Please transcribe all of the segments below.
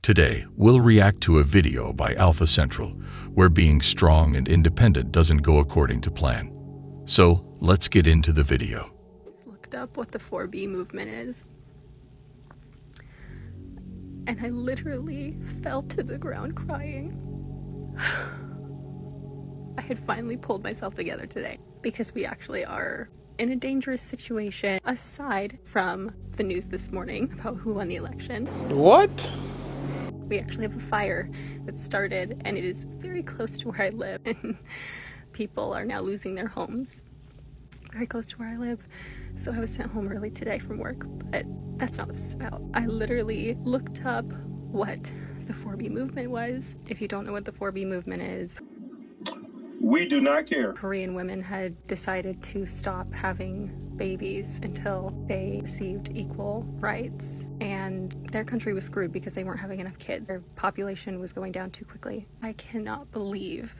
Today, we'll react to a video by Alpha Central, where being strong and independent doesn't go according to plan. So, let's get into the video. Just looked up what the 4B movement is, and I literally fell to the ground crying. I had finally pulled myself together today, because we actually are in a dangerous situation, aside from the news this morning about who won the election. What? We actually have a fire that started, and it is very close to where I live, and people are now losing their homes very close to where I live. So I was sent home early today from work, but that's not what this is about. I literally looked up what the 4B movement was. If you don't know what the 4B movement is, we do not care. Korean women had decided to stop having babies until they received equal rights, and their country was screwed because they weren't having enough kids. Their population was going down too quickly. I cannot believe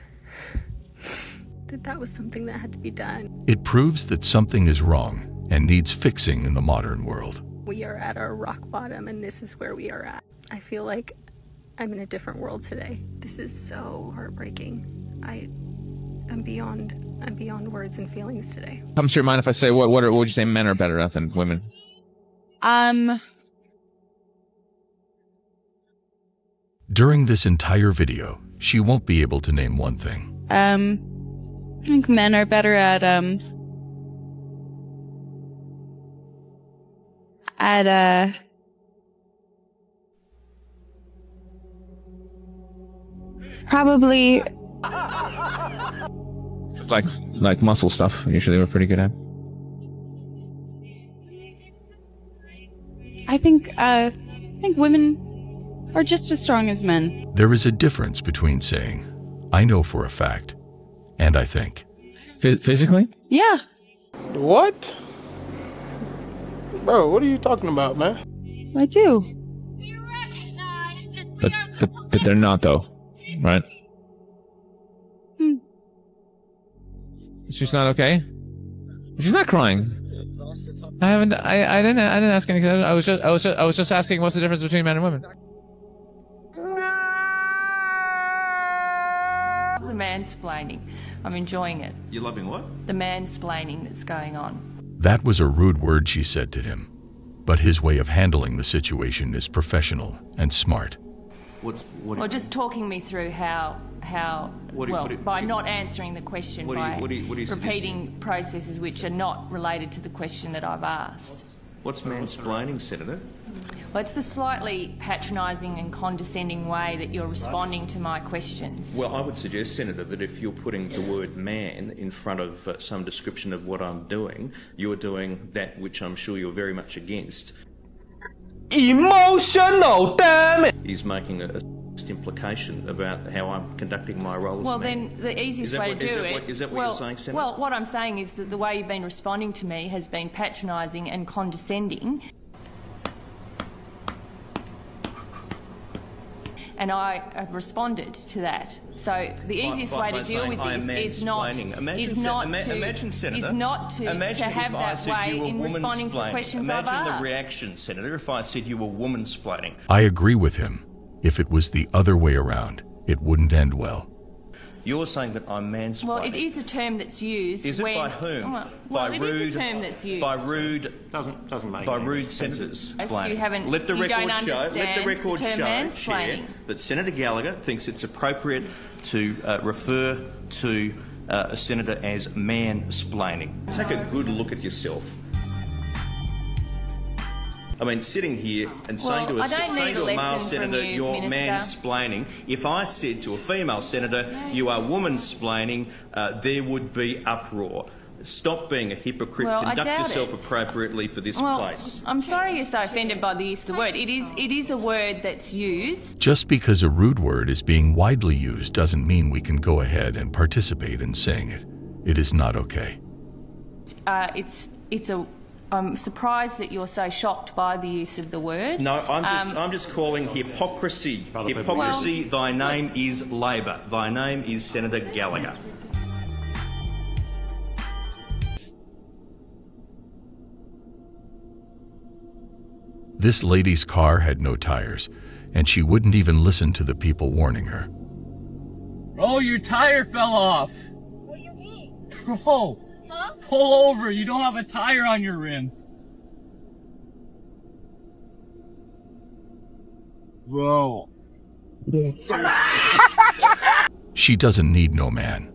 that that was something that had to be done. It proves that something is wrong and needs fixing in the modern world. We are at our rock bottom, and this is where we are at. I feel like I'm in a different world today. This is so heartbreaking. I'm beyond words and feelings today. Comes to your mind if I say what would you say men are better at than women? During this entire video, she won't be able to name one thing. I think men are better at probably It's like muscle stuff. Usually we're pretty good at. I think women are just as strong as men. There is a difference between saying, "I know for a fact," and "I think." Physically? Yeah. What? Bro, what are you talking about, man? I do. But they're not, though, right? She's not okay. She's not crying. I didn't ask anything. I was just asking what's the difference between men and women. The mansplaining. I'm enjoying it. You're loving what? The mansplaining that's going on. That was a rude word she said to him, but his way of handling the situation is professional and smart. Well, just talking me through how by not answering the question, by repeating processes which are not related to the question that I've asked. What's mansplaining, Senator? Well, it's the slightly patronising and condescending way that you're responding to my questions. Well, I would suggest, Senator, that if you're putting the word man in front of some description of what I'm doing, you're doing that which I'm sure you're very much against. Emotional, damn it! He's making a implication about how I'm conducting my role as well, a man. Then the easiest way to do it... Is that what you're saying, Senator? Well, what I'm saying is that the way you've been responding to me has been patronising and condescending. And I have responded to that. So the easiest way to deal with this is not to have that way in responding to the questions I've asked. Imagine the reaction, Senator, if I said you were woman-splaining. I agree with him. If it was the other way around, it wouldn't end well. You're saying that I'm mansplaining. Well, it is a term that's used. Is it by whom? Well, it is a term that's used. By rude senators. You haven't. Let the record show, Chair, that Senator Gallagher thinks it's appropriate to refer to a senator as mansplaining. Take a good look at yourself. I mean, sitting here and saying to a male senator, you're mansplaining. If I said to a female senator, you are womansplaining, there would be uproar. Stop being a hypocrite. Conduct yourself appropriately for this place. I'm sorry you're so offended by the use of the word. It is a word that's used. Just because a rude word is being widely used doesn't mean we can go ahead and participate in saying it. It is not okay. I'm surprised that you're so shocked by the use of the word. No, I'm just calling hypocrisy. Hypocrisy. Thy name is Labor. Thy name is Senator Gallagher. This lady's car had no tires, and she wouldn't even listen to the people warning her. Bro, your tire fell off. What do you mean? Bro, huh? Pull over. You don't have a tire on your rim. Bro. She doesn't need no man.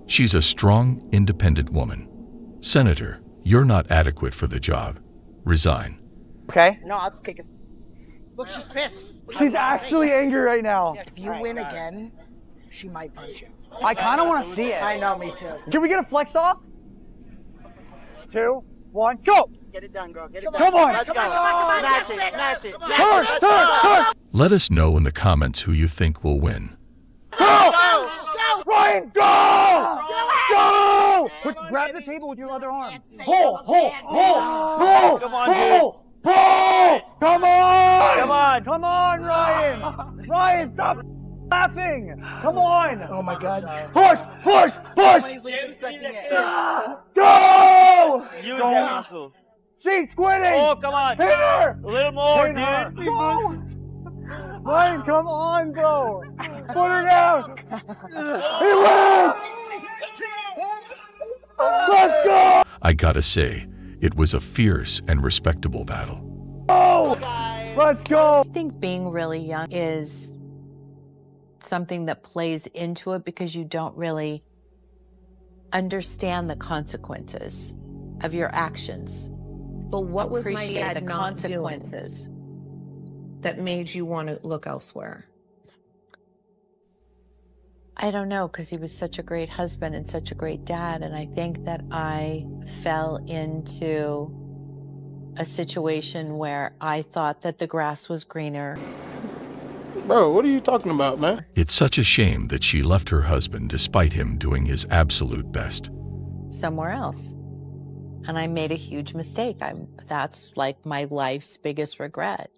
She's a strong, independent woman. Senator, you're not adequate for the job. Resign. Okay? No, I'll just kick it. Look, she's pissed. She's actually angry right now. If you win again, she might punch you. I kind of want to see it. I know, me too. Can we get a flex off? 2, 1, go! Get it done, girl. Get it done. Come on! Let's go. Smash it, smash it. Turn! Let us know in the comments who you think will win. Go! Ryan, go! Go! Grab the table with your other arm. Pull! Come on, Come on! Come on, Ryan! Ryan, stop laughing! Come on! Oh my God. Push! Go! Use that muscle. She's quitting! Oh, come on. Hit her! A little more, Hit dude. her. Ryan, come on, bro! Put her down! He wins! Let's go! I gotta say, it was a fierce and respectable battle. Oh! Let's go! I think being really young is something that plays into it because you don't really understand the consequences of your actions. But what was my dad the not consequences doing that made you want to look elsewhere? I don't know, because he was such a great husband and such a great dad, and I think that I fell into a situation where I thought that the grass was greener. Bro, what are you talking about, man? It's such a shame that she left her husband despite him doing his absolute best. Somewhere else. And I made a huge mistake. That's like my life's biggest regret.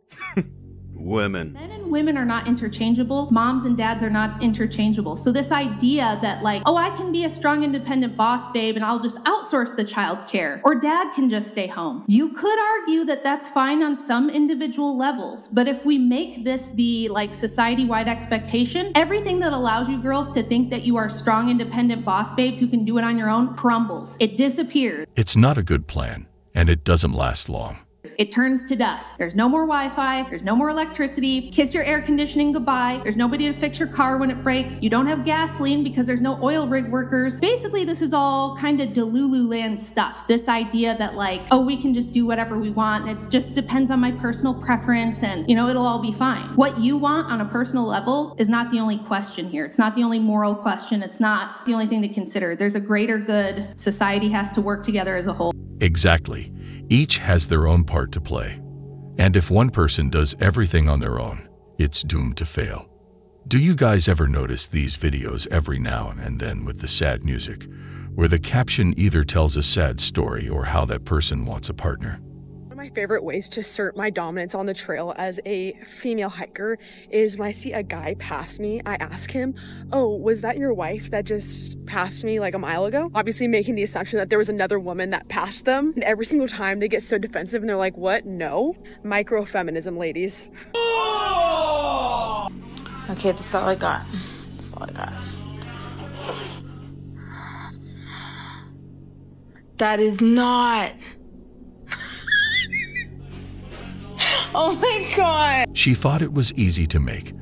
Women. Men and women are not interchangeable. Moms and dads are not interchangeable. So this idea that like, oh, I can be a strong, independent boss, babe, and I'll just outsource the child care, or dad can just stay home. You could argue that that's fine on some individual levels, but if we make this the like society-wide expectation, everything that allows you girls to think that you are strong, independent boss babes who can do it on your own crumbles. It disappears. It's not a good plan, and it doesn't last long. It turns to dust. There's no more Wi-Fi. There's no more electricity. Kiss your air conditioning goodbye. There's nobody to fix your car when it breaks. You don't have gasoline because there's no oil rig workers. Basically, this is all kind of Delulu land stuff. This idea that like, oh, we can just do whatever we want. It just depends on my personal preference and, you know, it'll all be fine. What you want on a personal level is not the only question here. It's not the only moral question. It's not the only thing to consider. There's a greater good. Society has to work together as a whole. Exactly. Each has their own part to play. And if one person does everything on their own, it's doomed to fail. Do you guys ever notice these videos every now and then with the sad music, where the caption either tells a sad story or how that person wants a partner? One of my favorite ways to assert my dominance on the trail as a female hiker is when I see a guy pass me, I ask him, oh, was that your wife that just passed me like a mile ago? Obviously making the assumption that there was another woman that passed them. And every single time they get so defensive and they're like, what? No. Microfeminism, ladies. Okay, that's all I got. That's all I got. That is not... Oh my God. She thought it was easy to make,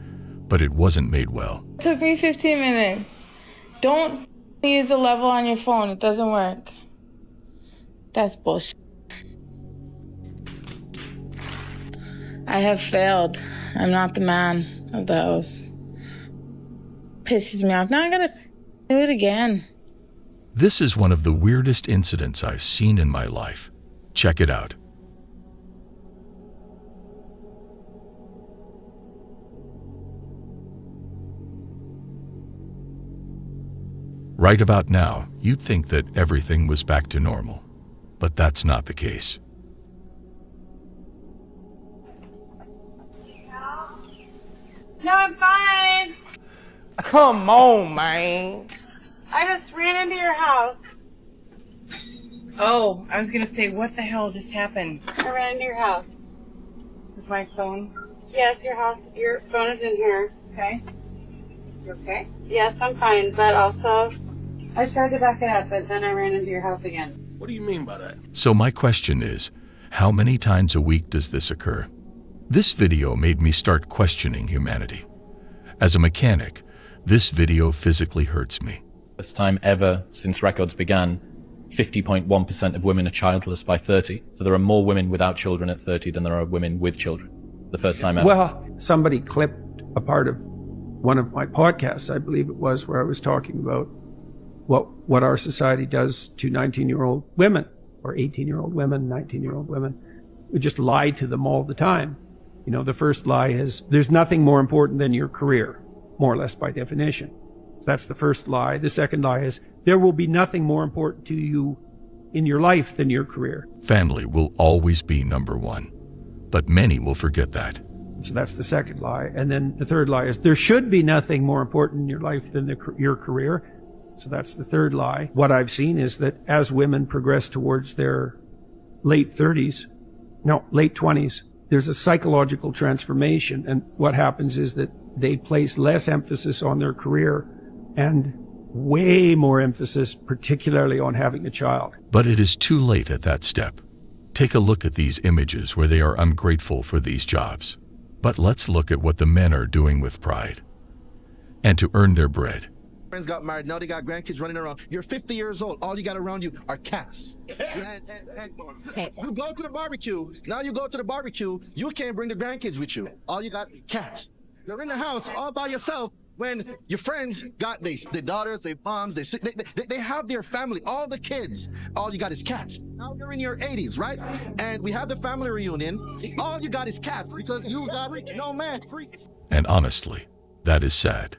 but it wasn't made well. It took me 15 minutes. Don't use the level on your phone. It doesn't work. That's bullshit. I have failed. I'm not the man of the house. Pisses me off. Now I gotta do it again. This is one of the weirdest incidents I've seen in my life. Check it out. Right about now, you'd think that everything was back to normal, but that's not the case. No, I'm fine. Come on, man. I just ran into your house. Oh, I was gonna say, what the hell just happened? I ran into your house. With my phone. Yes, your phone is in here. Okay. You okay? Yes, I'm fine, but also I tried to back it up, but then I ran into your house again. What do you mean by that? So my question is, how many times a week does this occur? This video made me start questioning humanity. As a mechanic, this video physically hurts me. First time ever since records began, 50.1% of women are childless by 30. So there are more women without children at 30 than there are women with children. The first time ever. Well, somebody clipped a part of one of my podcasts, I believe it was, where I was talking about what our society does to 19-year-old women, or 18-year-old women, 19-year-old women. We just lie to them all the time. You know, the first lie is, there's nothing more important than your career, more or less by definition. So that's the first lie. The second lie is, there will be nothing more important to you in your life than your career. Family will always be number one, but many will forget that. So that's the second lie. And then the third lie is, there should be nothing more important in your life than your career. So that's the third lie. What I've seen is that as women progress towards their late 20s, there's a psychological transformation. And what happens is that they place less emphasis on their career and way more emphasis, particularly on having a child. But it is too late at that step. Take a look at these images where they are ungrateful for these jobs. But let's look at what the men are doing with pride and to earn their bread. Friends got married, now they got grandkids running around. You're 50 years old, all you got around you are cats. And you go to the barbecue, now you go to the barbecue, you can't bring the grandkids with you. All you got is cats. You're in the house all by yourself when your friends got their daughters, their moms, they have their family, all the kids. All you got is cats. Now you're in your 80s, right? And we have the family reunion. All you got is cats because you got no man. And honestly, that is sad.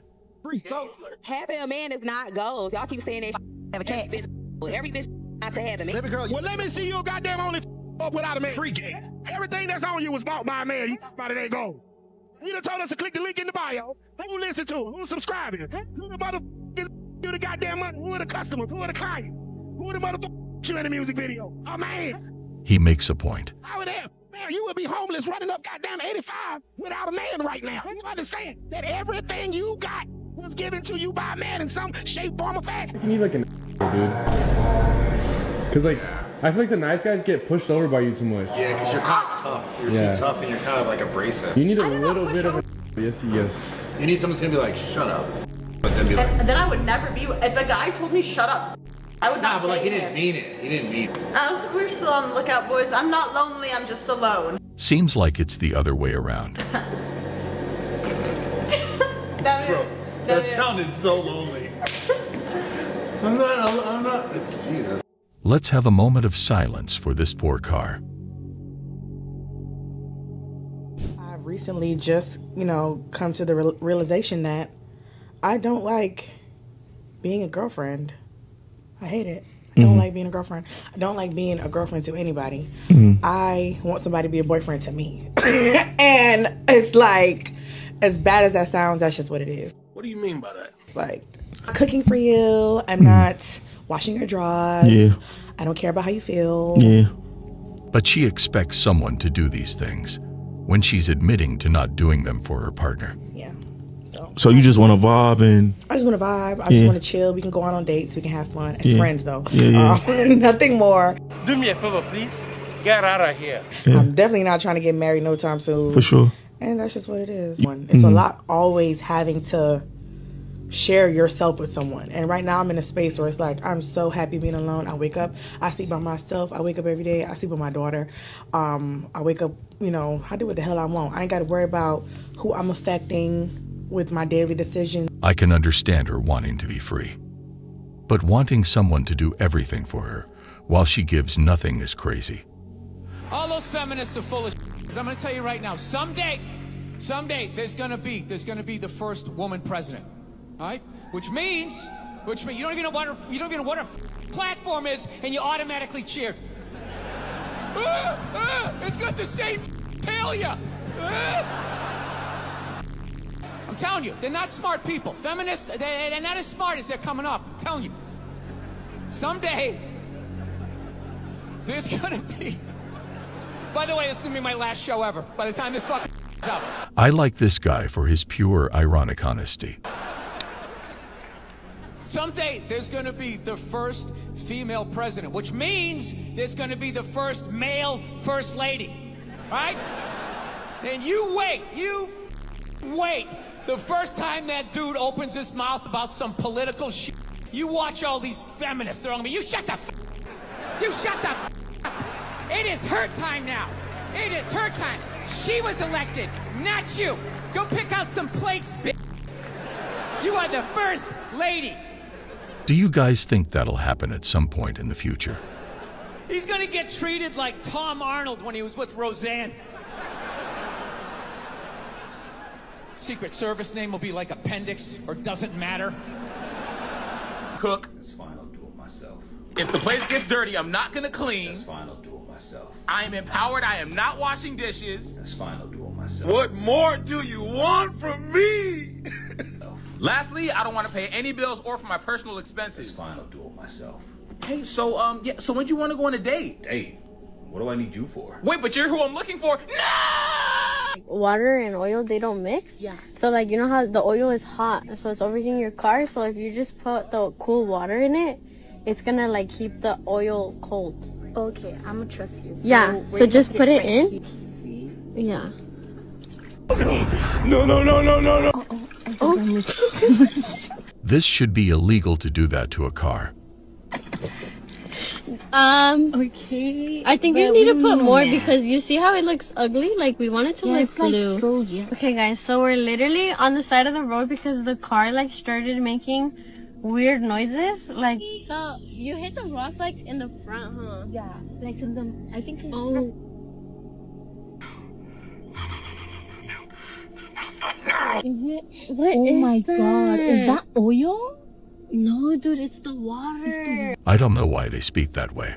So, having a man is not goals. Y'all keep saying that have a cat bitch. Every bitch not to have a man. Baby girl, well, let me see you goddamn only up without a man. Freaky. Everything that's on you was bought by a man. You about it ain't gold. You done told us to click the link in the bio. Who listen to? Who's subscribing? Who the motherfuckers? Who the goddamn money? Who are the customers? Who are the clients? Who are the motherfuckers you in the music video? Oh man. He makes a point. How would that? Man, you would be homeless running up goddamn 85 without a man right now. You understand that everything you got was given to you by a man in some shape, form, or fashion. You need like an dude. Cause like, I feel like the nice guys get pushed over by you too much. Yeah, cause you're kind of tough. You're too tough and you're kind of like abrasive. You need a little bit of a yes. You need someone who's gonna be like, shut up. But then be like, and then I would never be, if a guy told me shut up, I would not. Nah, but like he didn't mean it. He didn't mean it. We're still on the lookout, boys. I'm not lonely, I'm just alone. Seems like it's the other way around. Bro, that sounded so lonely. I'm not, Jesus. Let's have a moment of silence for this poor car. I've recently just, come to the realization that I don't like being a girlfriend. I hate it. I don't like being a girlfriend. I don't like being a girlfriend to anybody. I want somebody to be a boyfriend to me. And it's like, as bad as that sounds, that's just what it is. What do you mean by that? It's like, I'm cooking for you. I'm not washing your drawers. Yeah. I don't care about how you feel. Yeah. But she expects someone to do these things when she's admitting to not doing them for her partner. Yeah. So you just want to vibe and... I just want to vibe. I just want to chill. We can go out on dates. We can have fun. As friends, though. Yeah. Nothing more. Do me a favor, please. Get out of here. I'm definitely not trying to get married no time soon. For sure. And that's just what it is. It's a lot always having to share yourself with someone. And right now I'm in a space where it's like, I'm so happy being alone. I wake up, I sleep by myself. I wake up every day. I sleep with my daughter. I wake up, I do what the hell I want. I ain't got to worry about who I'm affecting with my daily decisions. I can understand her wanting to be free. But wanting someone to do everything for her while she gives nothing is crazy. All those feminists are full of shit. Because I'm going to tell you right now, someday there's going to be the first woman president. All right? Which means you don't even know what her platform is, and you automatically cheer. It's got the same failure. I'm telling you, they're not smart people. Feminists, they're not as smart as they're coming off. I'm telling you. Someday, there's gonna be... By the way, this is gonna be my last show ever. By the time this fucking I like this guy for his pure, ironic honesty. Someday there's going to be the first female president, which means there's going to be the first male first lady, right? And you wait, wait. The first time that dude opens his mouth about some political shit, you watch all these feminists throwing me. You shut the You shut the up. It is her time now. It is her time. She was elected, not you. Go pick out some plates, bitch. You are the first lady. Do you guys think that'll happen at some point in the future? He's gonna get treated like Tom Arnold when he was with Roseanne. Secret Service name will be like Appendix or Doesn't Matter. Cook. That's fine, I'll do it myself. If the place gets dirty, I'm not gonna clean. That's fine, I'll do it myself. I am empowered, I am not washing dishes. That's fine, I'll do it myself. What more do you want from me? Lastly, I don't want to pay any bills or for my personal expenses. That's fine, I'll do it myself. Hey, so, so when do you want to go on a date? Date? What do I need you for? Wait, but you're who I'm looking for? No! Water and oil, they don't mix. Yeah. So, like, you know how the oil is hot, so it's overheating your car. So if you just put the cool water in it, it's gonna, like, keep the oil cold. Okay, I'm gonna trust you. So yeah, so just put it in. Yeah. No. This should be illegal to do that to a car. Okay. I think you need to put more because you see how it looks ugly? Like, we want it to look blue. Like Okay, guys, so we're literally on the side of the road because the car, like, started making weird noises. Like, so you hit the rock, like, in the front, huh? Yeah. Like, in the, I think. Is it? What oh is my that? god. Is that oil? No, dude, it's the water. I don't know why they speak that way.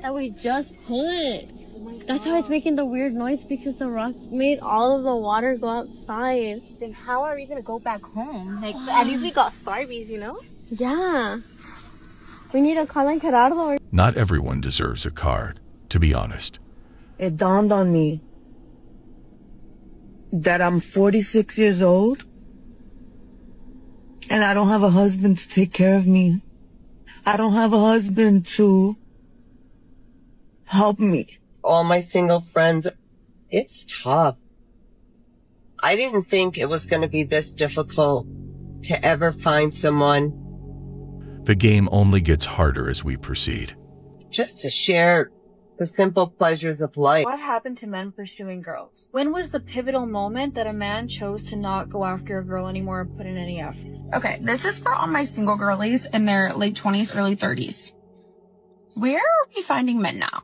That we just put. That's why it's making the weird noise because the rock made all of the water go outside. Then how are we gonna go back home? Like, at least we got Starbies, you know? Yeah. We need a car like Gerardo. Not everyone deserves a car, to be honest. It dawned on me that I'm 46 years old and I don't have a husband to take care of me. I don't have a husband to help me. All my single friends, it's tough. I didn't think it was going to be this difficult to ever find someone. The game only gets harder as we proceed. Just to share the simple pleasures of life. What happened to men pursuing girls? When was the pivotal moment that a man chose to not go after a girl anymore or put in any effort? Okay, this is for all my single girlies in their late 20s, early 30s. Where are we finding men now?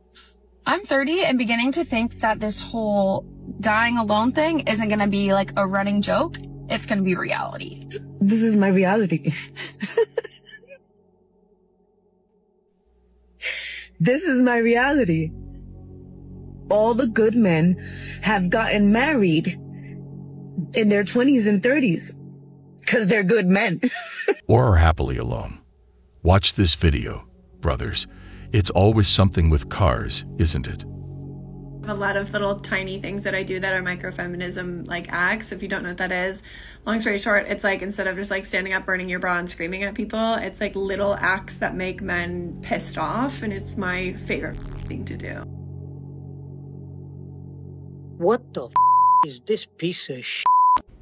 I'm 30 and beginning to think that this whole dying alone thing isn't going to be like a running joke. It's going to be reality. This is my reality. This is my reality. All the good men have gotten married in their 20s and 30s because they're good men. Or are happily alone. Watch this video, brothers. It's always something with cars, isn't it? A lot of little tiny things that I do that are microfeminism like acts. If you don't know what that is, long story short, it's like instead of just like standing up, burning your bra and screaming at people, it's like little acts that make men pissed off, and it's my favorite thing to do. What the is this piece of shit?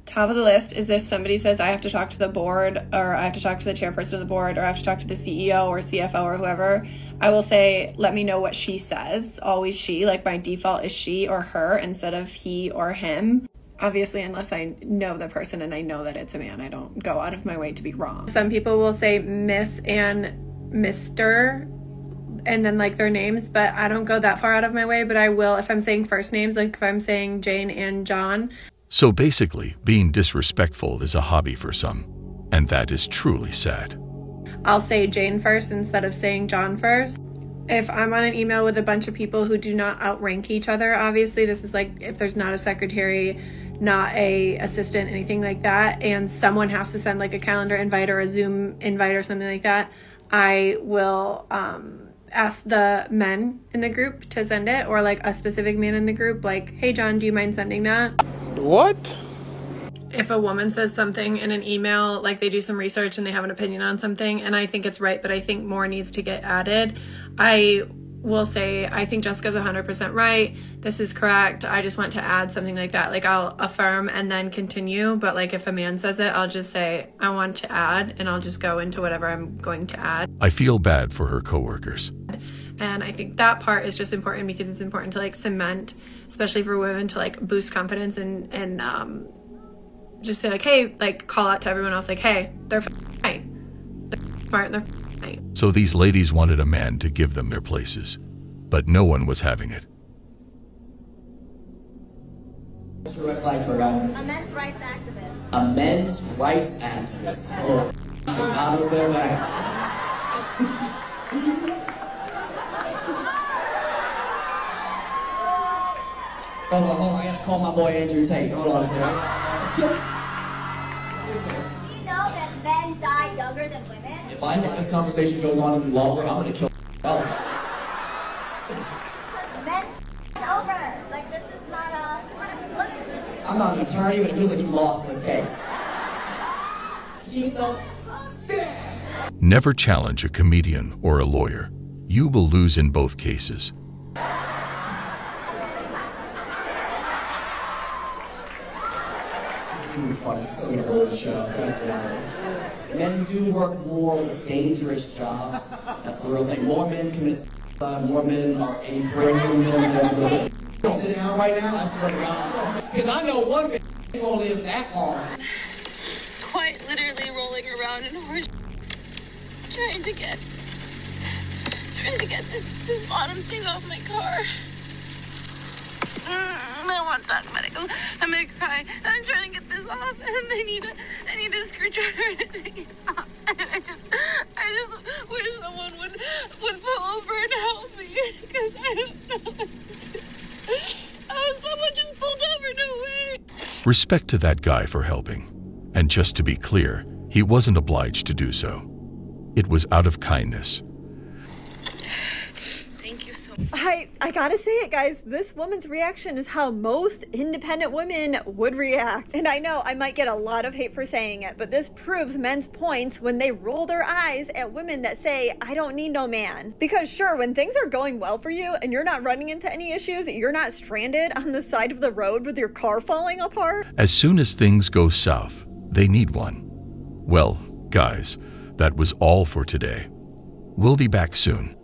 Top of the list is if somebody says I have to talk to the board, or I have to talk to the chairperson of the board, or I have to talk to the CEO or CFO or whoever, I will say, let me know what she says. Always she, like my default is she or her instead of he or him. Obviously, unless I know the person and I know that it's a man, I don't go out of my way to be wrong. Some people will say Miss and Mr. and then like their names, but I don't go that far out of my way, but I will if I'm saying first names, like if I'm saying Jane and John. So basically, being disrespectful is a hobby for some, and that is truly sad. I'll say Jane first instead of saying John first. If I'm on an email with a bunch of people who do not outrank each other, obviously this is like if there's not a secretary, not a assistant, anything like that, and someone has to send like a calendar invite or a Zoom invite or something like that, I will ask the men in the group to send it, or like a specific man in the group, like, hey John, do you mind sending that? What? If a woman says something in an email, like they do some research and they have an opinion on something, and I think it's right, but I think more needs to get added, I will say, I think Jessica's 100% right. This is correct. I just want to add something like that. Like, I'll affirm and then continue. But like, if a man says it, I'll just say, I want to add, and I'll just go into whatever I'm going to add. I feel bad for her coworkers. And I think that part is just important because it's important to like cement, especially for women, to like boost confidence and just say like, hey, like call out to everyone else like, hey, they're right. They're smart and they're right. So these ladies wanted a man to give them their places, but no one was having it. What's the red flag for a guy? A men's rights activist. A men's rights activist. Oh, how does that matter? Hold on, I gotta call my boy Andrew Tate. Hold on a second. Do you know that men die younger than women? If I think this conversation goes on any longer, I'm gonna kill myself. Men over. Like, this is not a look. I'm not an attorney, but it feels like you lost this case. She's so sad. Never challenge a comedian or a lawyer. You will lose in both cases. Funny, so we're gonna the show. Men do work more with dangerous jobs. That's the real thing. More men commit suicide, more men are in prison. I'm sitting down right now, I swear to God. Because I know one man ain't gonna live that long. Quite literally rolling around in horse trying to get this bottom thing off my car. I don't want to talk about it. I'm gonna cry. I'm trying to get this off, and I need a screwdriver to take it off. And I just wish someone would pull over and help me, because I don't know what to do. Oh, someone just pulled over. No way. Respect to that guy for helping. And just to be clear, he wasn't obliged to do so. It was out of kindness. I gotta say it, guys. This woman's reaction is how most independent women would react. And I know I might get a lot of hate for saying it, but this proves men's points when they roll their eyes at women that say, I don't need no man. Because sure, when things are going well for you and you're not running into any issues, you're not stranded on the side of the road with your car falling apart. As soon as things go south, they need one. Well, guys, that was all for today. We'll be back soon.